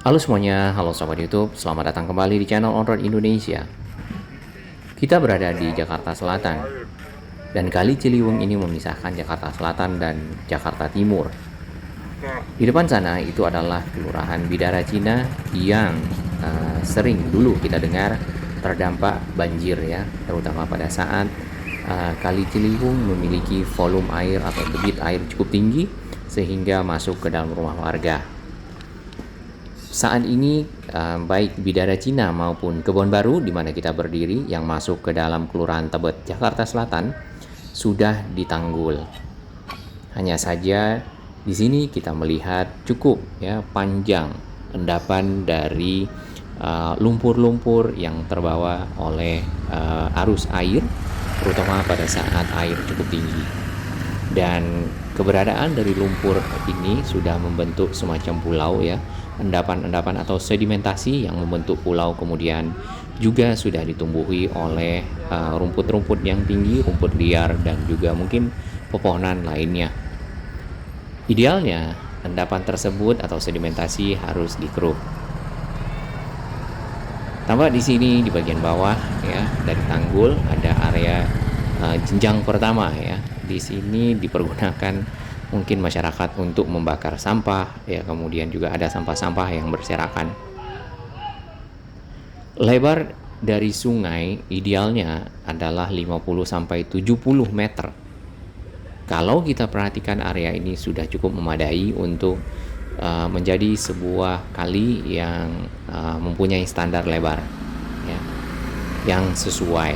Halo semuanya, halo sobat YouTube, selamat datang kembali di channel On Road Indonesia. Kita berada di Jakarta Selatan, dan Kali Ciliwung ini memisahkan Jakarta Selatan dan Jakarta Timur. Di depan sana itu adalah Kelurahan Bidara Cina yang sering dulu kita dengar terdampak banjir ya, terutama pada saat Kali Ciliwung memiliki volume air atau debit air cukup tinggi sehingga masuk ke dalam rumah warga. Saat ini baik Bidara Cina maupun Kebon Baru di mana kita berdiri yang masuk ke dalam Kelurahan Tebet, Jakarta Selatan sudah ditanggul. Hanya saja di sini kita melihat cukup ya panjang endapan dari lumpur-lumpur yang terbawa oleh arus air, terutama pada saat air cukup tinggi. Dan keberadaan dari lumpur ini sudah membentuk semacam pulau ya, endapan-endapan atau sedimentasi yang membentuk pulau, kemudian juga sudah ditumbuhi oleh rumput-rumput yang tinggi, rumput liar, dan juga mungkin pepohonan lainnya. Idealnya, endapan tersebut atau sedimentasi harus dikeruk. Tampak di sini di bagian bawah ya, dari tanggul ada area jenjang pertama ya. Di sini dipergunakan mungkin masyarakat untuk membakar sampah ya, kemudian juga ada sampah-sampah yang berserakan. Lebar dari sungai idealnya adalah 50 sampai 70 meter. Kalau kita perhatikan area ini sudah cukup memadai untuk menjadi sebuah kali yang mempunyai standar lebar ya, yang sesuai.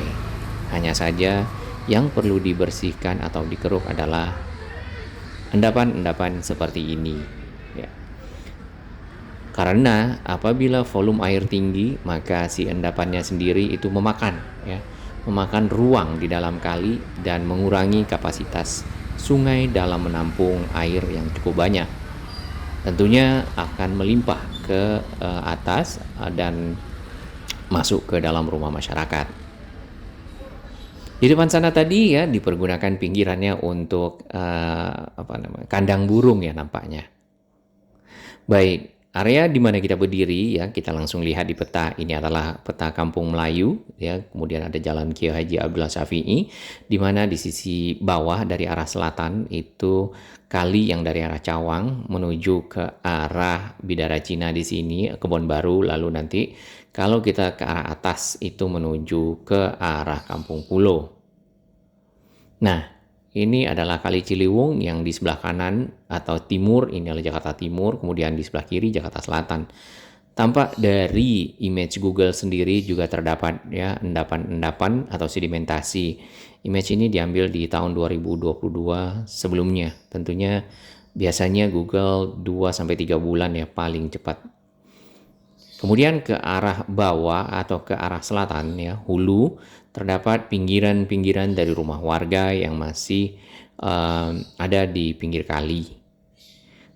Hanya saja yang perlu dibersihkan atau dikeruk adalah endapan-endapan seperti ini ya. Karena apabila volume air tinggi, maka si endapannya sendiri itu memakan ruang di dalam kali dan mengurangi kapasitas sungai dalam menampung air yang cukup banyak. Tentunya akan melimpah ke atas dan masuk ke dalam rumah masyarakat. Di depan sana tadi ya dipergunakan pinggirannya untuk kandang burung ya nampaknya. Baik, area di mana kita berdiri ya, kita langsung lihat di peta. Ini adalah peta Kampung Melayu ya. Kemudian ada Jalan Kiai Haji Abdullah Syafi'i, di mana di sisi bawah dari arah selatan itu kali yang dari arah Cawang menuju ke arah Bidara Cina di sini, Kebon Baru, lalu nanti kalau kita ke arah atas itu menuju ke arah Kampung Pulo. Nah, ini adalah Kali Ciliwung yang di sebelah kanan atau timur, ini adalah Jakarta Timur, kemudian di sebelah kiri Jakarta Selatan. Tampak dari image Google sendiri juga terdapat ya endapan-endapan atau sedimentasi. Image ini diambil di tahun 2022 sebelumnya. Tentunya biasanya Google 2 sampai 3 bulan ya paling cepat. Kemudian ke arah bawah atau ke arah selatan ya, hulu, terdapat pinggiran-pinggiran dari rumah warga yang masih ada di pinggir kali.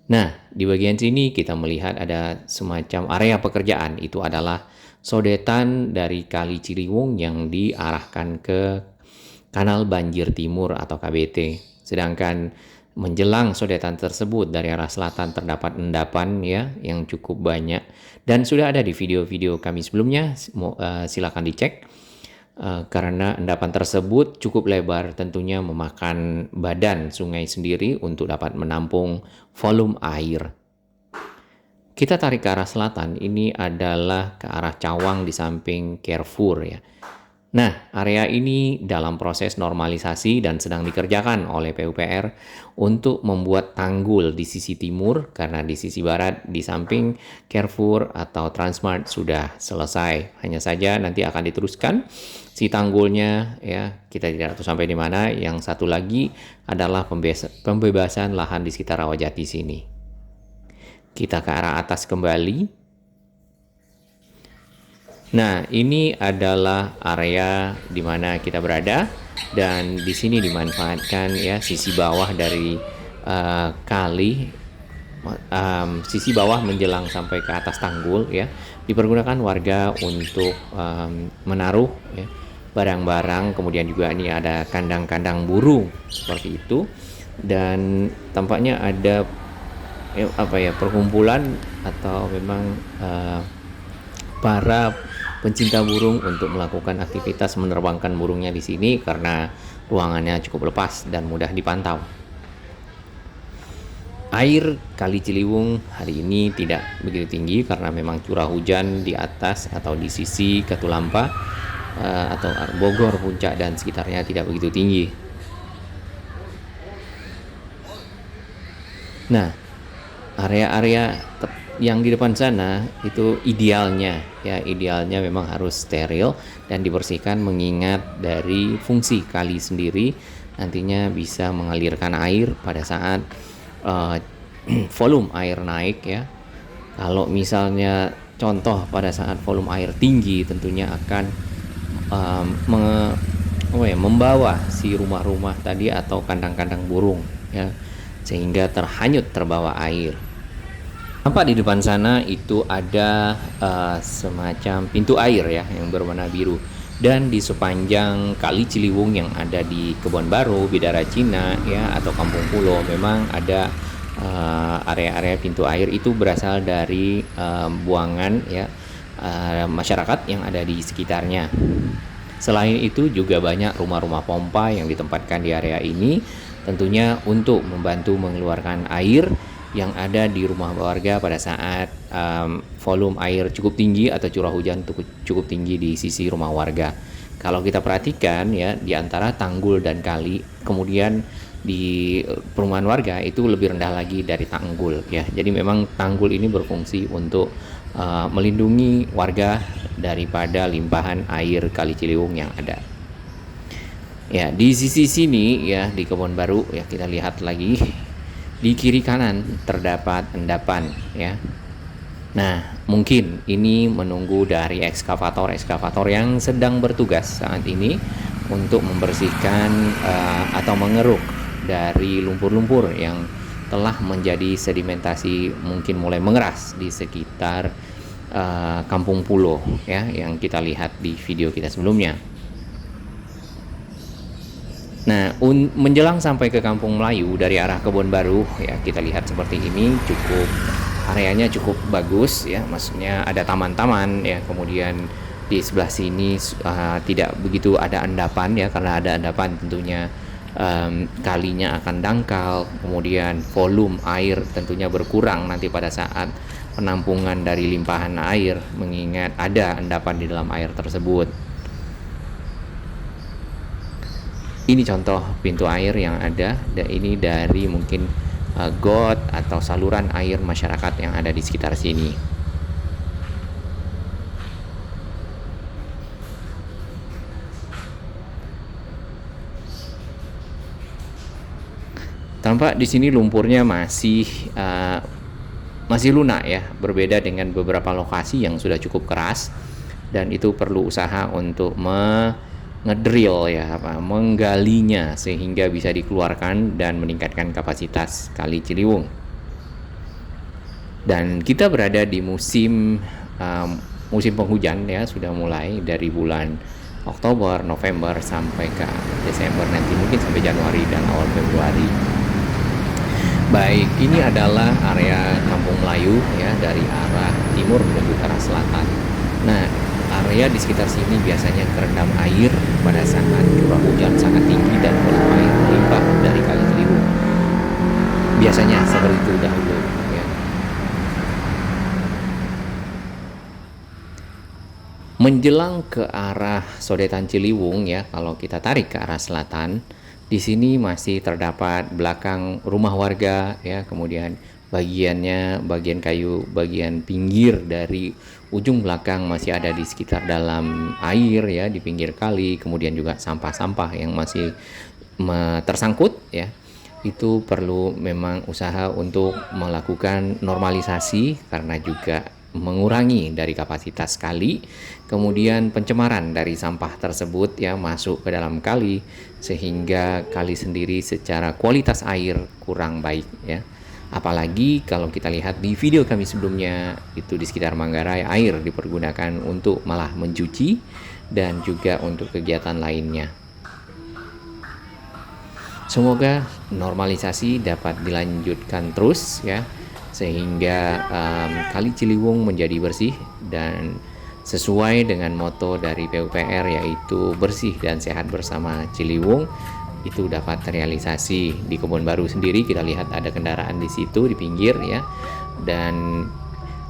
Nah, di bagian sini kita melihat ada semacam area pekerjaan. Itu adalah sodetan dari Kali Ciliwung yang diarahkan ke Kanal Banjir Timur atau KBT. Sedangkan menjelang sodetan tersebut dari arah selatan terdapat endapan ya yang cukup banyak dan sudah ada di video-video kami sebelumnya, silakan dicek. Karena endapan tersebut cukup lebar, tentunya memakan badan sungai sendiri untuk dapat menampung volume air. Kita tarik ke arah selatan, ini adalah ke arah Cawang di samping Carrefour ya. Nah, area ini dalam proses normalisasi dan sedang dikerjakan oleh PUPR untuk membuat tanggul di sisi timur, karena di sisi barat di samping Carrefour atau Transmart sudah selesai. Hanya saja nanti akan diteruskan si tanggulnya ya, kita tidak tahu sampai di mana. Yang satu lagi adalah pembebasan lahan di sekitar Rawajati sini. Kita ke arah atas kembali. Nah, ini adalah area di mana kita berada dan di sini dimanfaatkan ya sisi bawah dari kali, sisi bawah menjelang sampai ke atas tanggul ya, dipergunakan warga untuk menaruh ya, barang-barang. Kemudian juga ini ada kandang-kandang burung seperti itu, dan tampaknya ada perkumpulan atau memang para pencinta burung untuk melakukan aktivitas menerbangkan burungnya di sini karena ruangannya cukup lepas dan mudah dipantau. Air Kali Ciliwung hari ini tidak begitu tinggi karena memang curah hujan di atas atau di sisi Katulampa atau Bogor Puncak dan sekitarnya tidak begitu tinggi. Nah, area-area yang di depan sana itu idealnya memang harus steril dan dibersihkan mengingat dari fungsi kali sendiri nantinya bisa mengalirkan air pada saat volume air naik ya. Kalau misalnya contoh pada saat volume air tinggi tentunya akan membawa si rumah-rumah tadi atau kandang-kandang burung ya, sehingga terbawa air. Tampak di depan sana itu ada semacam pintu air ya yang berwarna biru, dan di sepanjang Kali Ciliwung yang ada di Kebon Baru, Bidara Cina ya atau Kampung Pulo memang ada area-area pintu air itu berasal dari buangan ya masyarakat yang ada di sekitarnya. Selain itu juga banyak rumah-rumah pompa yang ditempatkan di area ini tentunya untuk membantu mengeluarkan air yang ada di rumah warga pada saat volume air cukup tinggi atau curah hujan cukup tinggi di sisi rumah warga. Kalau kita perhatikan ya, di antara tanggul dan kali, kemudian di perumahan warga itu lebih rendah lagi dari tanggul ya. Jadi memang tanggul ini berfungsi untuk melindungi warga daripada limpahan air Kali Ciliwung yang ada. Ya, di sisi sini ya di Kebon Baru ya, kita lihat lagi di kiri kanan terdapat endapan ya. Nah, mungkin ini menunggu dari ekskavator yang sedang bertugas saat ini untuk membersihkan atau mengeruk dari lumpur-lumpur yang telah menjadi sedimentasi, mungkin mulai mengeras di sekitar Kampung Pulo ya yang kita lihat di video kita sebelumnya. Nah, menjelang sampai ke Kampung Melayu dari arah Kebon Baru ya, kita lihat seperti ini, areanya cukup bagus ya, maksudnya ada taman-taman ya, kemudian di sebelah sini tidak begitu ada endapan ya, karena ada endapan tentunya kalinya akan dangkal, kemudian volume air tentunya berkurang nanti pada saat penampungan dari limpahan air mengingat ada endapan di dalam air tersebut. Ini contoh pintu air yang ada, dan ini dari mungkin got atau saluran air masyarakat yang ada di sekitar sini. Tampak di sini lumpurnya masih lunak ya, berbeda dengan beberapa lokasi yang sudah cukup keras dan itu perlu usaha untuk ngedrill ya, menggalinya sehingga bisa dikeluarkan dan meningkatkan kapasitas Kali Ciliwung. Dan kita berada di musim penghujan ya, sudah mulai dari bulan Oktober, November sampai ke Desember, nanti mungkin sampai Januari dan awal Februari. Baik, ini adalah area Kampung Melayu ya, dari arah timur menuju ke arah selatan. Nah, area di sekitar sini biasanya terendam air pada saat curah hujan sangat tinggi dan volume air melimpah dari Kali Ciliwung. Biasanya seperti itu dahulu ya. Menjelang ke arah Sodetan Ciliwung ya, kalau kita tarik ke arah selatan, di sini masih terdapat belakang rumah warga ya, kemudian bagian kayu, bagian pinggir dari ujung belakang masih ada di sekitar dalam air ya, di pinggir kali, kemudian juga sampah-sampah yang masih tersangkut ya. Itu perlu memang usaha untuk melakukan normalisasi karena juga mengurangi dari kapasitas kali, kemudian pencemaran dari sampah tersebut ya masuk ke dalam kali sehingga kali sendiri secara kualitas air kurang baik ya. Apalagi kalau kita lihat di video kami sebelumnya, itu di sekitar Manggarai air dipergunakan untuk malah mencuci dan juga untuk kegiatan lainnya. Semoga normalisasi dapat dilanjutkan terus ya, sehingga Kali Ciliwung menjadi bersih dan sesuai dengan moto dari PUPR, yaitu bersih dan sehat bersama Ciliwung, itu dapat terrealisasi. Di Kebon Baru sendiri kita lihat ada kendaraan di situ di pinggir ya, dan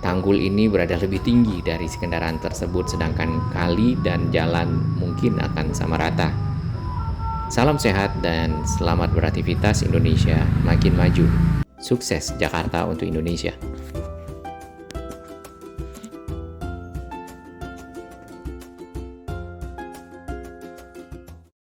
tanggul ini berada lebih tinggi dari kendaraan tersebut, sedangkan kali dan jalan mungkin akan sama rata. Salam sehat dan selamat beraktivitas. Indonesia makin maju. Sukses Jakarta untuk Indonesia.